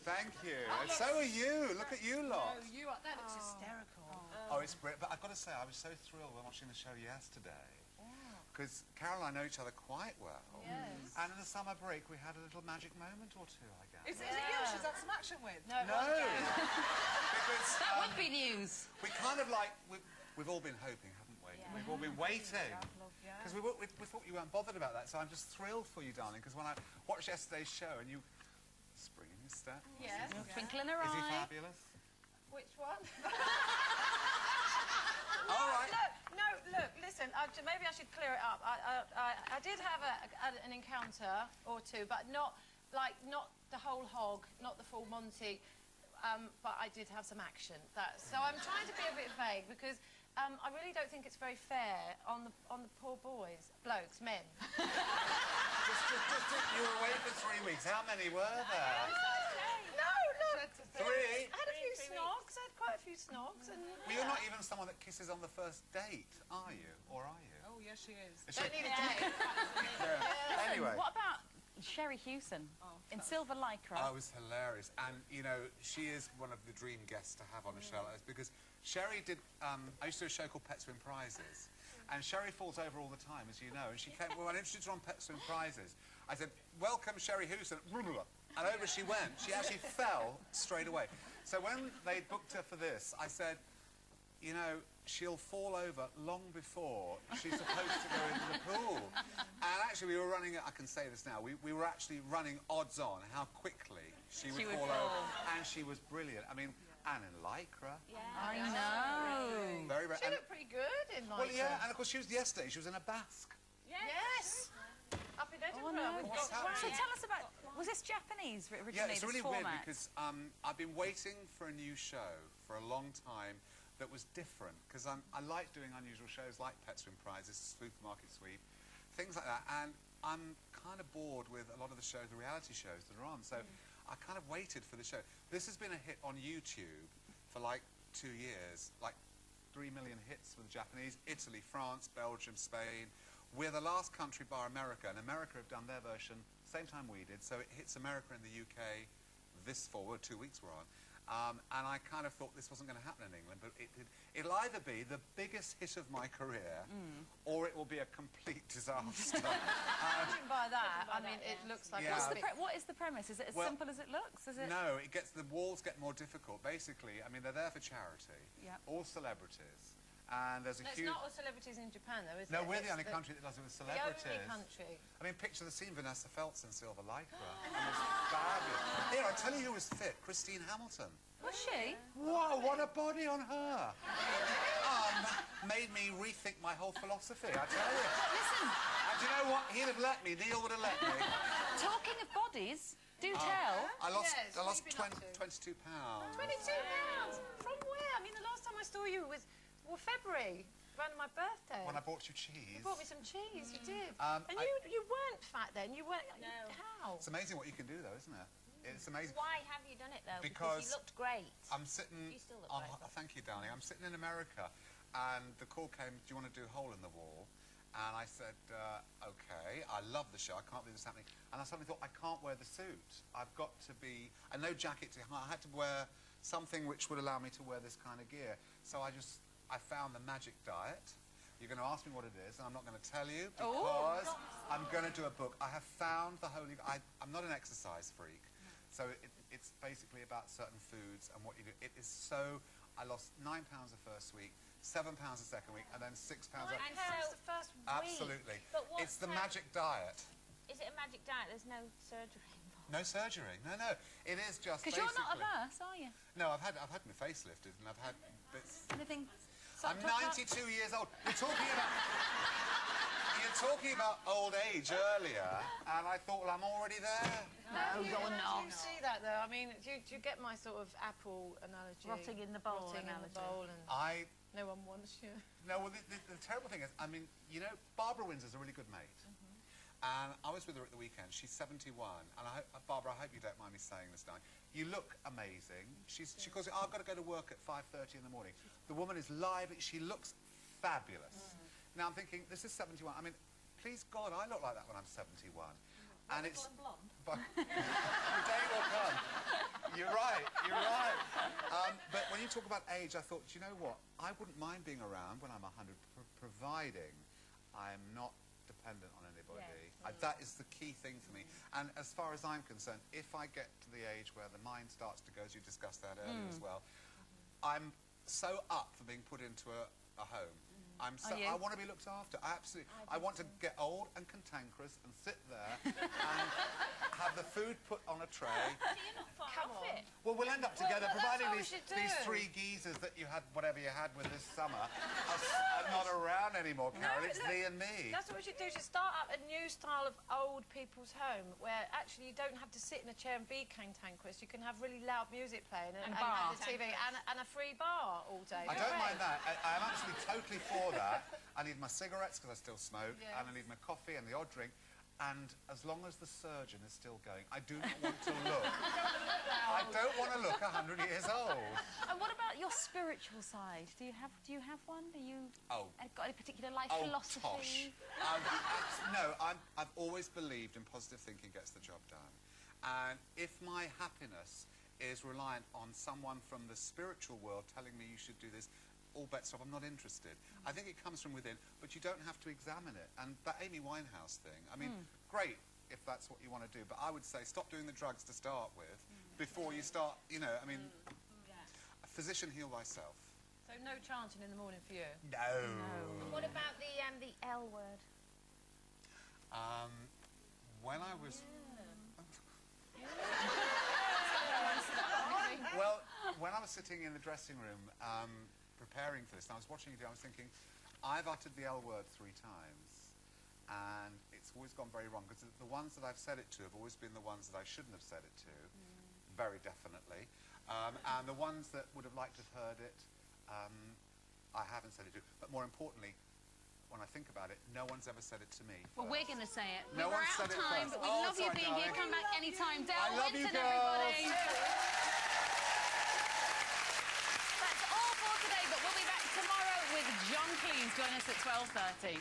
thank you. And so are you. Look at you lot. No, you are. That looks hysterical. Oh, it's brilliant. But I've got to say, I was so thrilled when watching the show yesterday. Because Carol and I know each other quite well. Yes. And in the summer break, we had a little magic moment or two, I guess. Is it you she's had some action with? No. Because that would be news. We kind of like... We've all been hoping, haven't we? Yeah. We've all been waiting. Because we thought you weren't bothered about that, so I'm just thrilled for you, darling, because when I watched yesterday's show and you... Spring in your step. Yes. Twinkle in her eye. Is he fabulous? Which one? All right. No, look, listen, maybe I should clear it up. I did have an encounter or two, but not the whole hog, not the full Monty, but I did have some action. So I'm trying to be a bit vague because I really don't think it's very fair on the poor boys, blokes, men. You were away for 3 weeks. How many were there? No, look. 3? I had a few snogs. I had quite a few snogs. And, well, you're not even someone that kisses on the first date, are you? Or are you? Oh, yes, she is. Don't need a date. Anyway. What about Sherry Hewson in Silver Lycra? Oh, it was hilarious. And, you know, she is one of the dream guests to have on a show like this because Sherry did... I used to do a show called Pets Win Prizes. And Sherry falls over all the time, as you know. And she came... Well, when I introduced her on Pets Win Prizes, I said, welcome, Sherry Hewson. And over she went. She actually fell straight away. So when they booked her for this, I said, you know, she'll fall over long before she's supposed to go into the pool. And actually, we were running, I can say this now, we were actually running odds on how quickly she would fall over. And she was brilliant. I mean, and in Lycra. Yeah. I know. Very, very... She looked pretty good in Lycra. Well, yeah, and of course, yesterday, she was in a basque. Yes. Up in Edinburgh. Oh, no. With So tell us about... Was this Japanese originally, yeah, it's really weird format? because I've been waiting for a new show for a long time that was different because I like doing unusual shows like Pets Win Prizes, Supermarket Sweep, things like that, and I'm kind of bored with a lot of the shows, the reality shows that are on, so I kind of waited for the show. This has been a hit on YouTube for like 2 years, like 3 million hits for the Japanese, Italy, France, Belgium, Spain. We're the last country bar America, and America have done their version same time we did, so it hits America and the UK this forward, 2 weeks we're on. And I kind of thought this wasn't going to happen in England, but it did. It'll either be the biggest hit of my career, or it will be a complete disaster. Judging by that, I mean, it looks like... Yeah. What is the premise? Is it as simple as it looks? Is it... No, the walls get more difficult. Basically, I mean, they're there for charity, all celebrities. And there's a huge... It's not all celebrities in Japan, though, is it? No, we're the only country that does it with celebrities. The only country. I mean, picture the scene, Vanessa Feltz in Silver Lycra. It was fabulous. Here, I'll tell you who was fit, Christine Hamilton. Was she? Whoa, what a body on her. Made me rethink my whole philosophy, I tell you. Listen. And do you know what? He'd have let me, Neil would have let me. Talking of bodies, do tell. I lost 22 pounds. 22 pounds? From where? I mean, the last time I saw you was... Well, February, around my birthday. When I bought you cheese. You bought me some cheese, you did. And you weren't fat then, you weren't... No. How? It's amazing what you can do, though, isn't it? It's amazing. Why have you done it, though? Because you looked great. I'm sitting... You still look great. Thank you, darling. I'm sitting in America, and the call came, do you want to do Hole in the Wall? And I said, OK, I love the show, I can't believe this is happening. And I suddenly thought, I can't wear the suit. I've got to be... And no jacket to... I had to wear something which would allow me to wear this kind of gear. So I found the magic diet. You're going to ask me what it is, and I'm not going to tell you because I'm going to do a book. I have found the holy... I'm not an exercise freak, so it's basically about certain foods and what you do. It is so... I lost 9 pounds the first week, 7 pounds the second week, and then 6 pounds... 9 pounds the first week? Absolutely. It's the magic diet. Is it a magic diet? There's no surgery involved? No surgery. No, no. It is just because you're not averse, are you? No, I've had my face lifted, and I've had bits... Anything... I'm 92 years old. You're talking about old age earlier, and I thought, well, I'm already there. No, you're not. Do you see that, though? I mean, do you get my sort of apple analogy? Rotting in the bowl Rotting analogy. in the bowl, and no one wants you. No, well, the terrible thing is, I mean, you know, Barbara Windsor's a really good mate. And I was with her at the weekend. She's 71, and Barbara, I hope you don't mind me saying this, darling. You look amazing. She calls it, I've got to go to work at 5:30 in the morning. The woman is live. She looks fabulous. Now, I'm thinking, this is 71. I mean, please, God, I look like that when I'm 71. And it's... But the day will come. You're right, you're right. But when you talk about age, I thought, you know what? I wouldn't mind being around when I'm 100, providing I'm not dependent on anybody. That is the key thing for me. And as far as I'm concerned, if I get to the age where the mind starts to go, as you discussed that earlier as well, I'm so up for being put into a home. I want to be looked after. I want to get old and cantankerous and sit there and have the food put on a tray. So you're not far off it. Well, we'll end up together, well, providing that's what we these should do. 3 geezers that you had, whatever you had with this summer, are not around anymore, Carol. It's thee and me. That's what we should do. To start up a new style of old people's home, where actually you don't have to sit in a chair and be cantankerous. You can have really loud music playing and the TV and a free bar all day. I don't mind that. I'm actually totally for that. I need my cigarettes because I still smoke, and I need my coffee and the odd drink. And as long as the surgeon is still going, I do not want to look. I don't want to look 100 years old. And what about your spiritual side? Do you have one? Are you got any particular life philosophy? Tosh. No, I've always believed in positive thinking gets the job done. And if my happiness is reliant on someone from the spiritual world telling me you should do this, all bets off, I'm not interested. I think it comes from within, but you don't have to examine it. And that Amy Winehouse thing, I mean, great if that's what you want to do, but I would say stop doing the drugs to start with before you start, you know, I mean, a physician, heal thyself. So no chanting in the morning for you? No. What about the L word? When I was... Well, when I was sitting in the dressing room preparing for this, and I was watching you do, I was thinking, I've uttered the L word 3 times, and it's always gone very wrong, because the ones that I've said it to have always been the ones that I shouldn't have said it to, very definitely, and the ones that would have liked to have heard it, I haven't said it to. But more importantly, when I think about it, no one's ever said it to me. Well, we're going to say it. No We're one out said of it time, first. but we love you being here. Come back anytime. Dale I love you, Winton, girls. everybody. That's all for today, but we'll be back tomorrow with John Cleese. Join us at 12:30.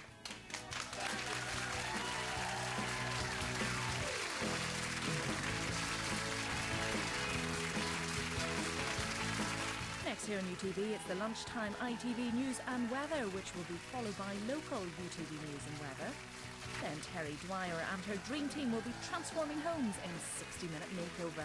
Next here on UTV, it's the lunchtime ITV News and Weather, which will be followed by local UTV News and Weather. Then Terry Dwyer and her dream team will be transforming homes in a 60-minute makeover.